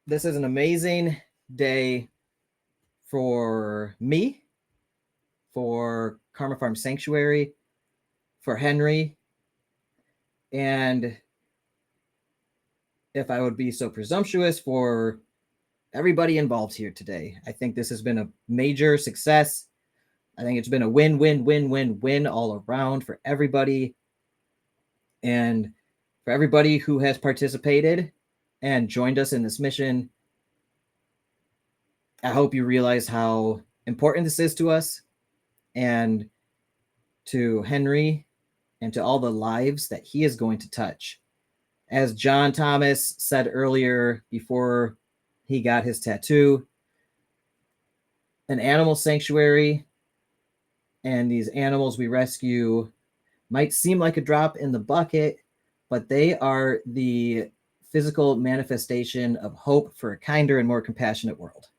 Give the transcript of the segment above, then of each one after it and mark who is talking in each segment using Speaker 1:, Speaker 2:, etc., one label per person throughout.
Speaker 1: This is an amazing day for me, for Karma Farm Sanctuary, for Henry, and if I would be so presumptuous, for everybody involved here today. I think this has been a major success. I think it's been a win, win, win, win, win all around for everybody. And for everybody who has participated and joined us in this mission, I hope you realize how important this is to us and to Henry and to all the lives that he is going to touch. As John Thomas said earlier before he got his tattoo, an animal sanctuary and these animals we rescue might seem like a drop in the bucket, but they are the physical manifestation of hope for a kinder and more compassionate world.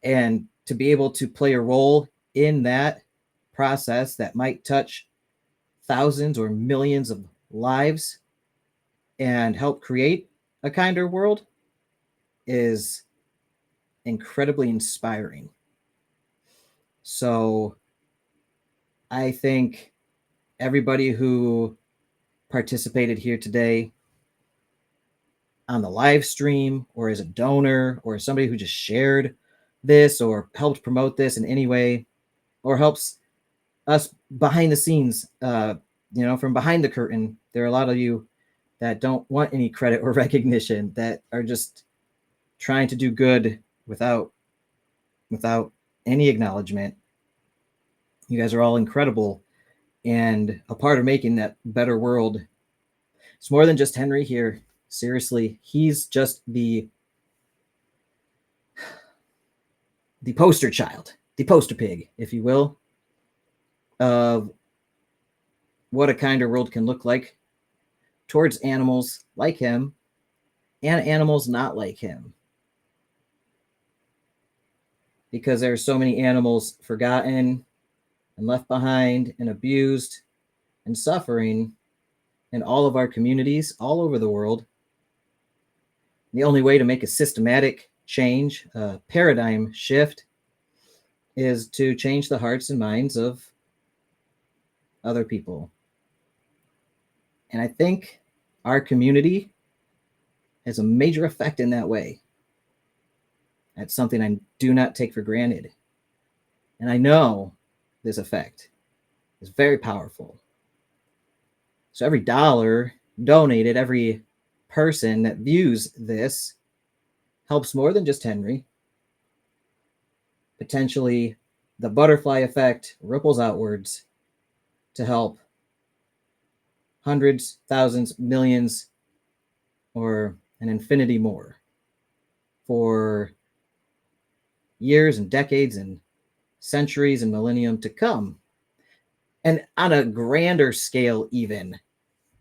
Speaker 1: And to be able to play a role in that process that might touch thousands or millions of lives and help create a kinder world is incredibly inspiring. So I think everybody who participated here today on the live stream, or as a donor, or somebody who just shared this or helped promote this in any way, or helps us behind the scenes, from behind the curtain. There are a lot of you that don't want any credit or recognition, that are just trying to do good without any acknowledgement. You guys are all incredible and a part of making that better world. It's more than just Henry here. Seriously, he's just the poster child, the poster pig, if you will, of what a kinder world can look like towards animals like him and animals not like him. Because there are so many animals forgotten and left behind and abused and suffering in all of our communities all over the world. The only way to make a systematic change, a paradigm shift, is to change the hearts and minds of other people. And I think our community has a major effect in that way. That's something I do not take for granted. And I know this effect is very powerful. So every dollar donated, every person that views this helps more than just Henry. Potentially, the butterfly effect ripples outwards to help hundreds, thousands, millions, or an infinity more for years and decades and centuries and millennium to come. And on a grander scale, even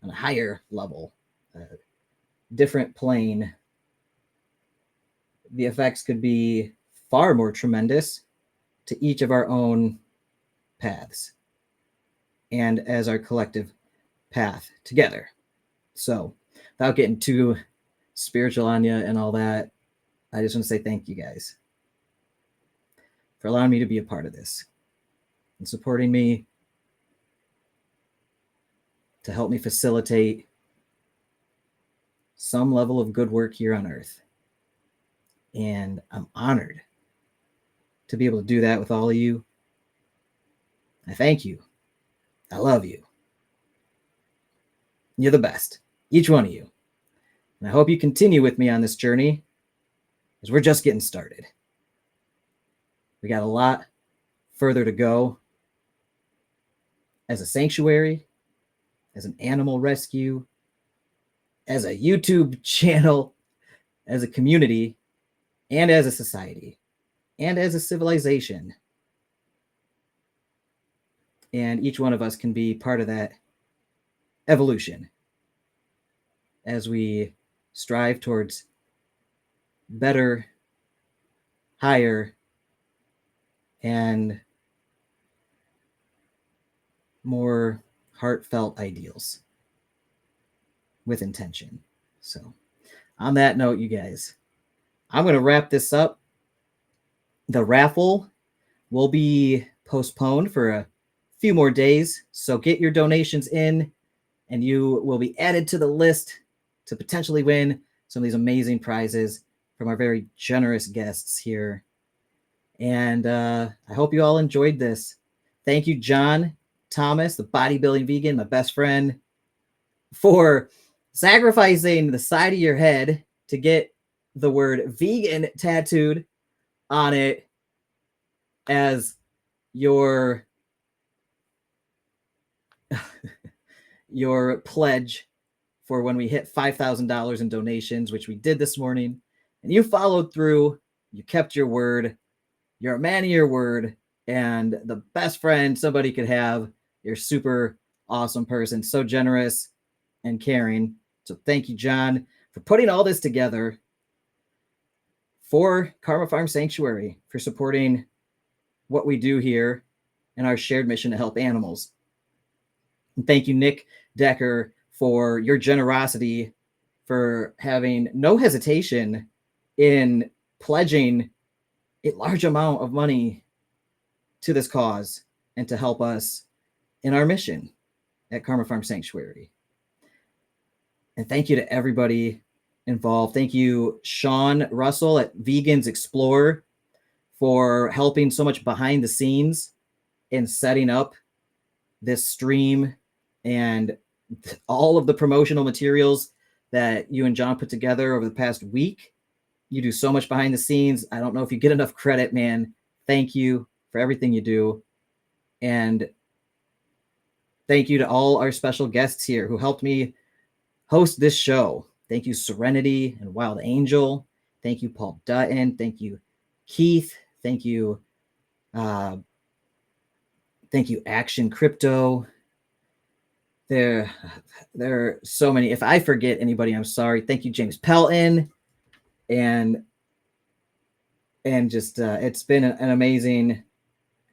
Speaker 1: on a higher level, a different plane, the effects could be far more tremendous to each of our own paths and as our collective path together. So, without getting too spiritual on you and all that, I just want to say thank you guys for allowing me to be a part of this and supporting me to help me facilitate some level of good work here on Earth. And I'm honored to be able to do that with all of you. I thank you. I love you. You're the best, each one of you. And I hope you continue with me on this journey, because we're just getting started. We got a lot further to go as a sanctuary, as an animal rescue, as a YouTube channel, as a community, and as a society, and as a civilization. And each one of us can be part of that evolution as we strive towards better, higher, and more heartfelt ideals with intention. So, on that note, you guys, I'm going to wrap this up. The raffle will be postponed for a few more days. So get your donations in and you will be added to the list to potentially win some of these amazing prizes from our very generous guests here. And I hope you all enjoyed this. Thank you, John Thomas, the bodybuilding vegan, my best friend, for sacrificing the side of your head to get the word vegan tattooed on it as your your pledge for when we hit $5,000 in donations, which we did this morning. And you followed through. You kept your word. You're a man of your word and the best friend somebody could have. You're super awesome person, so generous and caring. So thank you, John, for putting all this together for Karma Farm Sanctuary, for supporting what we do here and our shared mission to help animals. And thank you, Nick Decker, for your generosity, for having no hesitation in pledging a large amount of money to this cause and to help us in our mission at Karma Farm Sanctuary. And thank you to everybody involved. Thank you, Sean Russell at Vegans Explore, for helping so much behind the scenes in setting up this stream and all of the promotional materials that you and John put together over the past week. You do so much behind the scenes. I don't know if you get enough credit, man. Thank you for everything you do. And thank you to all our special guests here who helped me host this show. Thank you, Serenity and Wild Angel. Thank you, Paul Dutton. Thank you, Keith. Thank you, Action Crypto. There are so many. If I forget anybody, I'm sorry. Thank you, James Pelton. And just it's been an amazing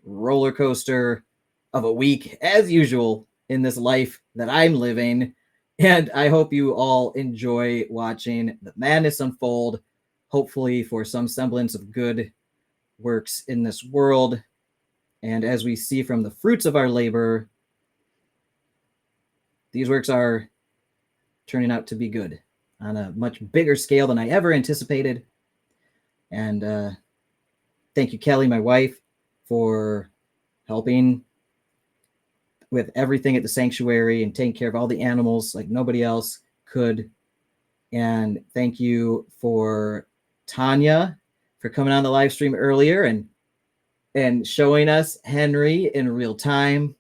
Speaker 1: roller coaster of a week, as usual, in this life that I'm living. And I hope you all enjoy watching the madness unfold, hopefully for some semblance of good works in this world. And as we see from the fruits of our labor, these works are turning out to be good on a much bigger scale than I ever anticipated. And thank you, Kelly, my wife, for helping with everything at the sanctuary and taking care of all the animals like nobody else could. And thank you for Tanya for coming on the live stream earlier and showing us Henry in real time.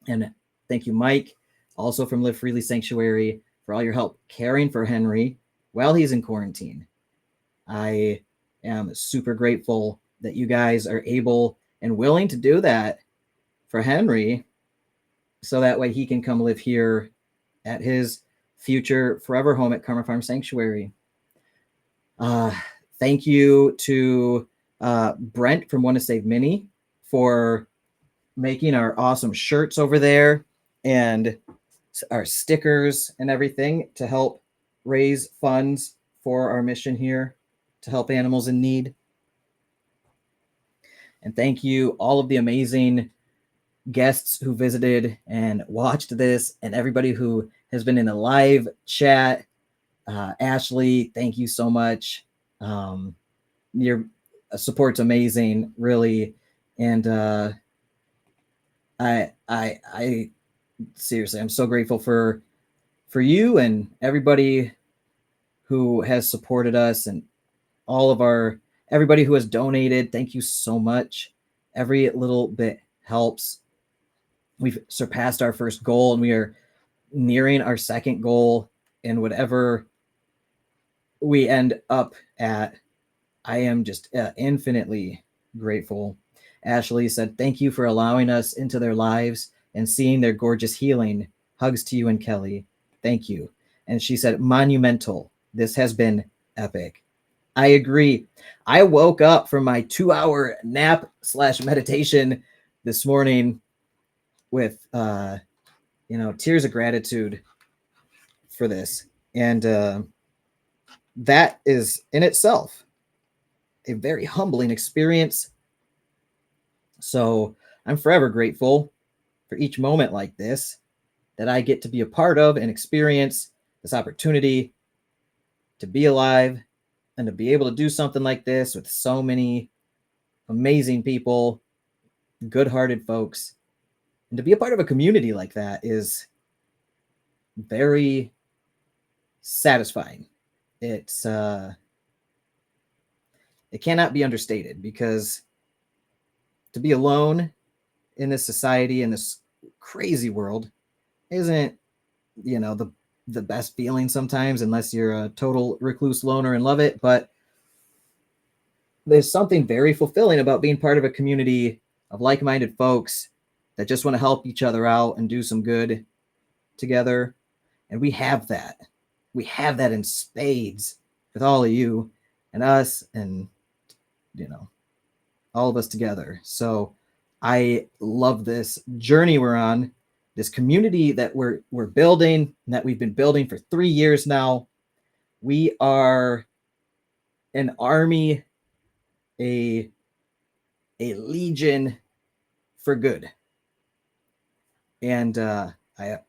Speaker 1: And thank you, Mike, also from Live Freely Sanctuary, for all your help caring for Henry while he's in quarantine. I am super grateful that you guys are able and willing to do that for Henry, so that way he can come live here at his future forever home at Karma Farm Sanctuary. Thank you to Brent from Want to Save Mini for making our awesome shirts over there and our stickers and everything to help raise funds for our mission here to help animals in need. And thank you all of the amazing guests who visited and watched this, and everybody who has been in the live chat. Ashley, thank you so much. Your support's amazing, really. And I seriously, I'm so grateful for you and everybody who has supported us, and all of everybody who has donated. Thank you so much. Every little bit helps. We've surpassed our first goal and we are nearing our second goal, and whatever we end up at, I am just infinitely grateful. Ashley said, thank you for allowing us into their lives and seeing their gorgeous healing. Hugs to you and Kelly. Thank you. And she said, monumental. This has been epic. I agree. I woke up from my 2-hour nap / meditation this morning with, tears of gratitude for this. And that is in itself a very humbling experience. So I'm forever grateful for each moment like this that I get to be a part of and experience this opportunity to be alive and to be able to do something like this with so many amazing people, good-hearted folks, and to be a part of a community like that is very satisfying. It's it cannot be understated, because to be alone in this society, in this crazy world, isn't, the best feeling sometimes, unless you're a total recluse loner and love it. But there's something very fulfilling about being part of a community of like-minded folks that just want to help each other out and do some good together. And we have that. We have that in spades with all of you and us, and all of us together. So I love this journey we're on, this community that we're building, and that we've been building for 3 years now. We are an army, a legion for good. And I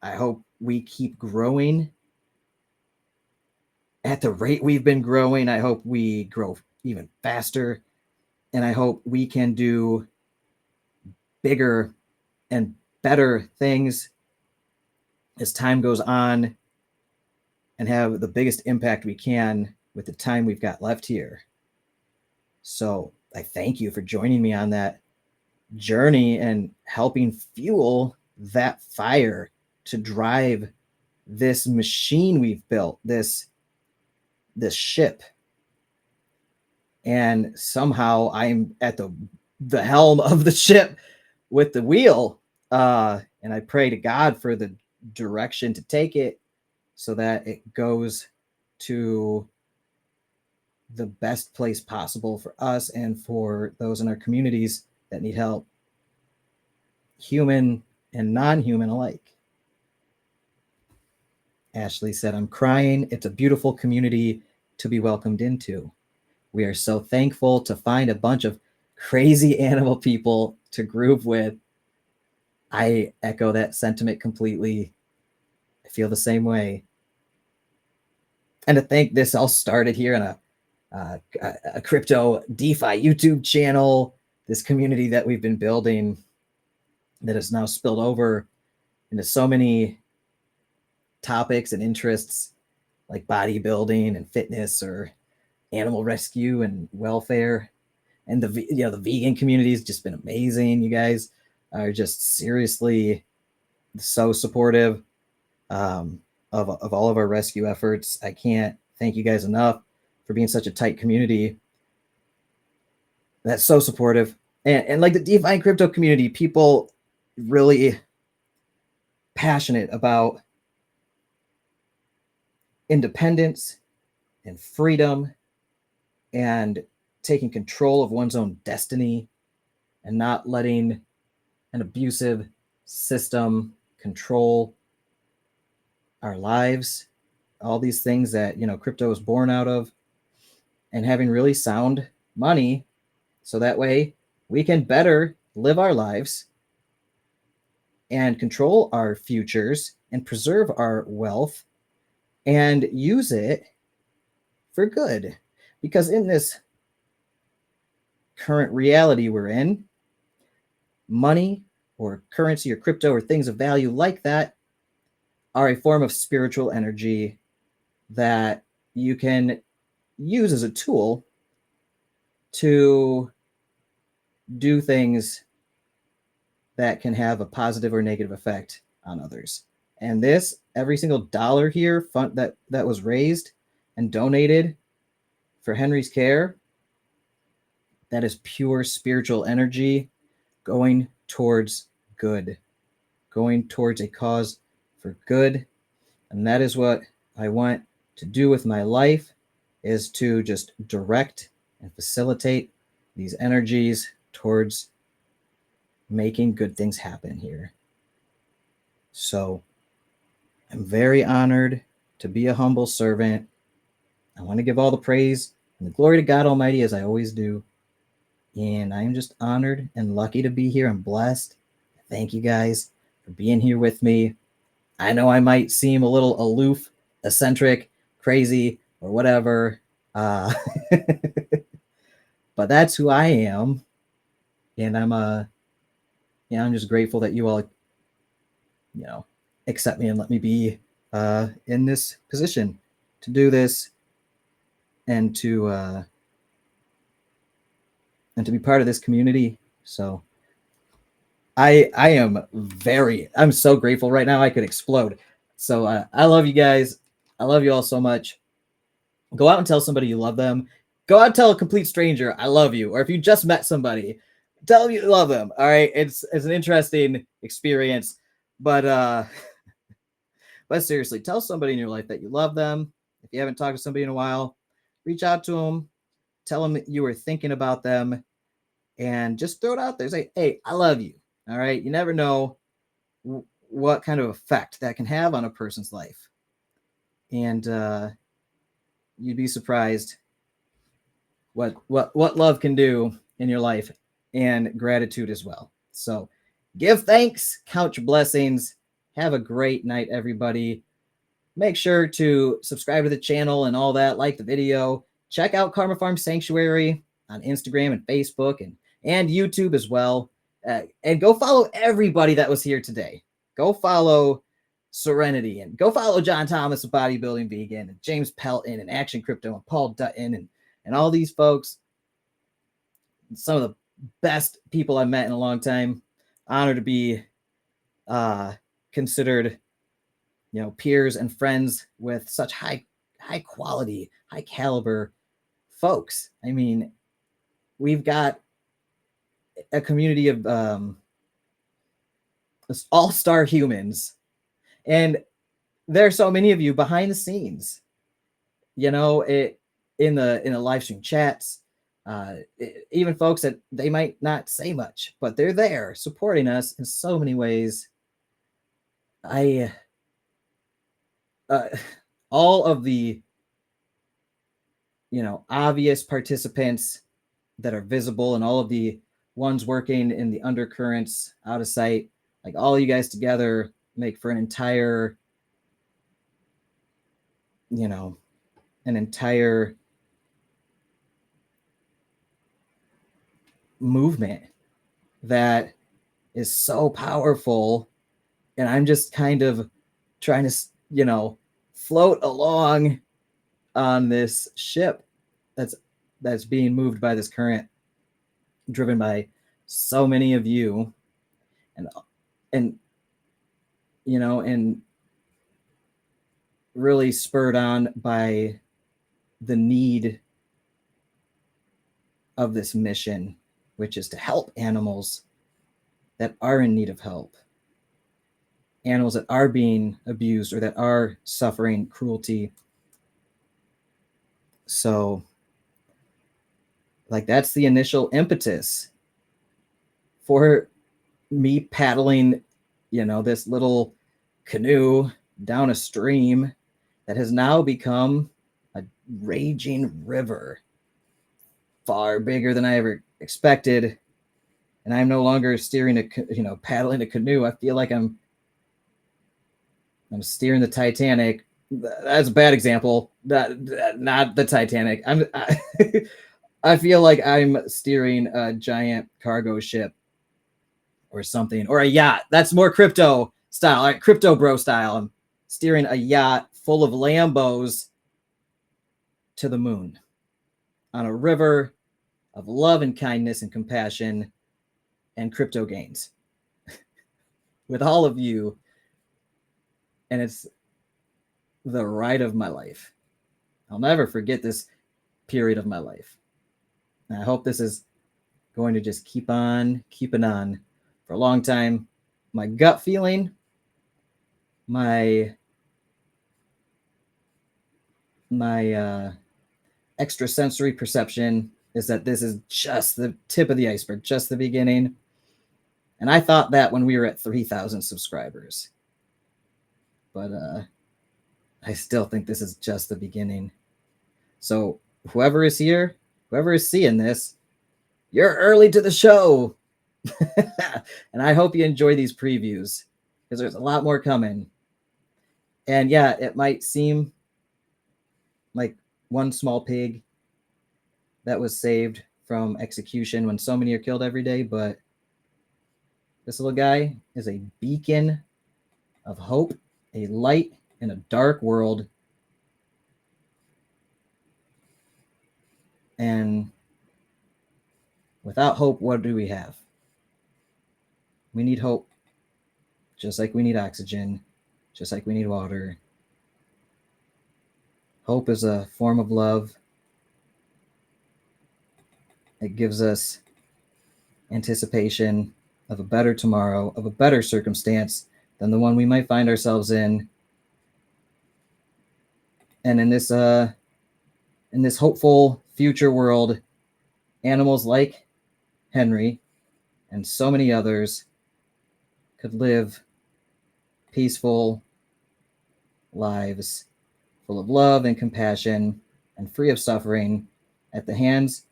Speaker 1: hope we keep growing at the rate we've been growing. I hope we grow even faster. And I hope we can do bigger and better things as time goes on, and have the biggest impact we can with the time we've got left here. So I thank you for joining me on that journey and helping fuel that fire to drive this machine we've built, this ship. And somehow I'm at the helm of the ship with the wheel. And I pray to God for the direction to take it, so that it goes to the best place possible for us and for those in our communities that need help, human and non-human alike. Ashley said, "I'm crying. It's a beautiful community to be welcomed into. We are so thankful to find a bunch of crazy animal people to groove with." I echo that sentiment completely. I feel the same way. And to think this all started here on a crypto DeFi YouTube channel, this community that we've been building that has now spilled over into so many topics and interests, like bodybuilding and fitness, or animal rescue and welfare. And the vegan community has just been amazing. You guys are just seriously so supportive of all of our rescue efforts. I can't thank you guys enough for being such a tight community that's so supportive. And like the DeFi and crypto community, people really passionate about independence and freedom and taking control of one's own destiny, and not letting an abusive system control our lives. All these things that, crypto is born out of, and having really sound money, so that way we can better live our lives and control our futures and preserve our wealth and use it for good. Because in this current reality we're in, money or currency or crypto or things of value like that are a form of spiritual energy that you can use as a tool to do things that can have a positive or negative effect on others. And every single dollar here that was raised and donated for Henry's care, that is pure spiritual energy going towards good, going towards a cause for good. And that is what I want to do with my life, is to just direct and facilitate these energies towards making good things happen here. So I'm very honored to be a humble servant. I want to give all the praise and the glory to God Almighty, as I always do. And I'm just honored and lucky to be here. I'm blessed. Thank you guys for being here with me. I know I might seem a little aloof, eccentric, crazy, or whatever. But that's who I am. And I'm just grateful that you all, accept me and let me be in this position to do this and to be part of this community. So I'm so grateful right now. I could explode. So I love you guys. I love you all so much. Go out and tell somebody you love them. Go out and tell a complete stranger I love you. Or if you just met somebody, tell them you love them. All right. It's an interesting experience. But seriously, tell somebody in your life that you love them. If you haven't talked to somebody in a while, reach out to them. Tell them that you were thinking about them. And just throw it out there. Say, hey, I love you. All right. You never know what kind of effect that can have on a person's life. And you'd be surprised what love can do in your life, and gratitude as well. So give thanks, count your blessings. Have a great night, everybody. Make sure to subscribe to the channel and all that. Like the video. Check out Karma Farm Sanctuary on Instagram and Facebook and YouTube as well. And go follow everybody that was here today. Go follow Serenity, and go follow John Thomas of Bodybuilding Vegan, and James Pelton, and Action Crypto, and Paul Dutton, and all these folks. Some of the best people I've met in a long time. Honored to be considered, peers and friends with such high quality, high caliber folks. I mean, we've got a community of all-star humans, and there are so many of you behind the scenes, in the live stream chats, even folks that they might not say much, but they're there supporting us in so many ways. All of the, obvious participants that are visible, and all of the ones working in the undercurrents out of sight, like all you guys together make for an entire movement that is so powerful. And I'm just kind of trying to, float along on this ship that's being moved by this current, driven by so many of you, and really spurred on by the need of this mission, which is to help animals that are in need of help, animals that are being abused or that are suffering cruelty. So, that's the initial impetus for me paddling, this little canoe down a stream that has now become a raging river, far bigger than I ever expected. And I'm no longer steering paddling a canoe. I feel like I'm steering the Titanic. That's a bad example. Not the Titanic. I feel like I'm steering a giant cargo ship or something, or a yacht. That's more crypto style, right? Crypto bro style. I'm steering a yacht full of Lambos to the moon on a river of love and kindness and compassion and crypto gains with all of you. And it's the ride of my life. I'll never forget this period of my life. And I hope this is going to just keep on keeping on for a long time. My gut feeling, my extrasensory perception is that this is just the tip of the iceberg, just the beginning. And I thought that when we were at 3,000 subscribers. But I still think this is just the beginning. So whoever is here, whoever is seeing this, you're early to the show. And I hope you enjoy these previews because there's a lot more coming. And yeah, it might seem like one small pig that was saved from execution when so many are killed every day, but this little guy is a beacon of hope, a light in a dark world. And without hope, what do we have? We need hope, just like we need oxygen, just like we need water. Hope is a form of love. It gives us anticipation of a better tomorrow, of a better circumstance than the one we might find ourselves in. And in this hopeful future world, animals like Henry and so many others could live peaceful lives full of love and compassion and free of suffering at the hands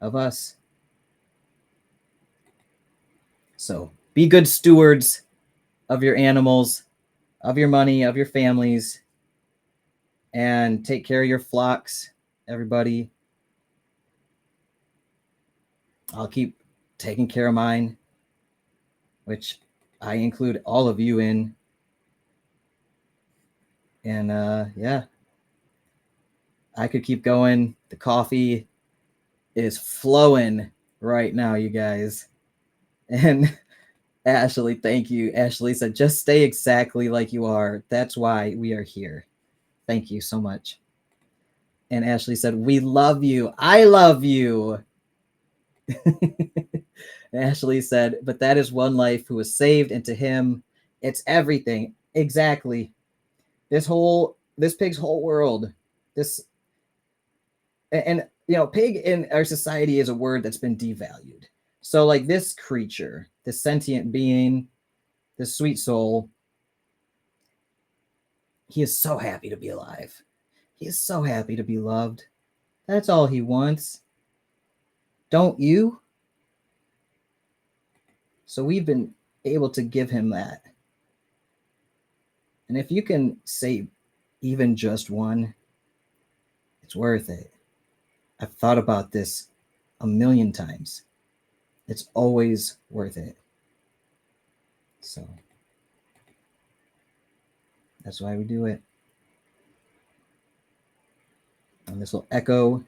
Speaker 1: of us. So be good stewards of your animals, of your money, of your families, and take care of your flocks, everybody. I'll keep taking care of mine, which I include all of you in. And yeah, I could keep going. The coffee is flowing right now, you guys. And Ashley, thank you. Ashley said, just stay exactly like you are. That's why we are here. Thank you so much. And Ashley said, we love you. I love you. Ashley said, but that is one life who was saved, and to him, it's everything. Exactly. This pig's whole world, and pig in our society is a word that's been devalued. So like this creature, this sentient being, this sweet soul, he is so happy to be alive. He is so happy to be loved. That's all he wants. Don't you? So we've been able to give him that. And if you can save even just one, it's worth it. I've thought about this a million times. It's always worth it. So that's why we do it. And this will echo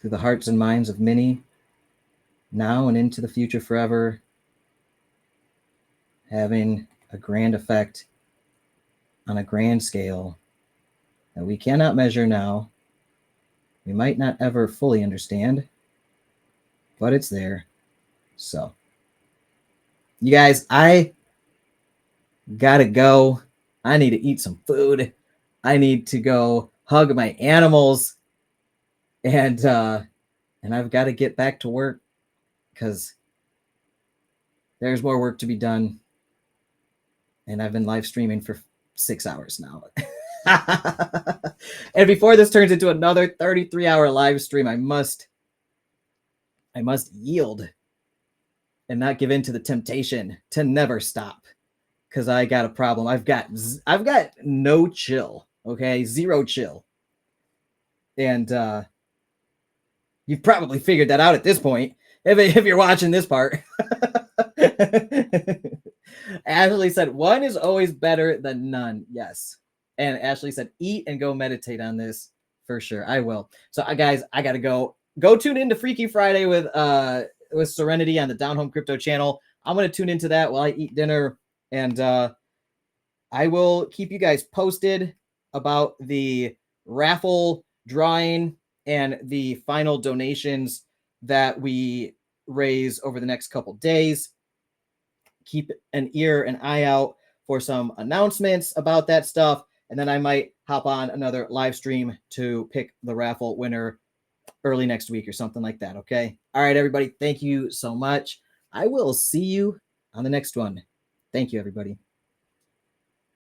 Speaker 1: through the hearts and minds of many now and into the future forever, having a grand effect on a grand scale that we cannot measure now. We might not ever fully understand, but it's there. So, you guys, I gotta go. I need to eat some food. I need to go hug my animals, and I've got to get back to work because there's more work to be done. And I've been live streaming for 6 hours now. And before this turns into another 33-hour live stream, I must yield and not give in to the temptation to never stop, because I got a problem. I've got no chill. Okay, zero chill. And you've probably figured that out at this point if you're watching this part. Ashley said, one is always better than none. Yes. And Ashley said, eat and go meditate on this for sure. I will. So guys, I got to go tune into Freaky Friday with Serenity on the Down Home Crypto channel. I'm going to tune into that while I eat dinner, and I will keep you guys posted about the raffle drawing and the final donations that we raise over the next couple days. Keep an eye out for some announcements about that stuff. And then I might hop on another live stream to pick the raffle winner early next week or something like that. Okay. All right, everybody. Thank you so much. I will see you on the next one. Thank you, everybody.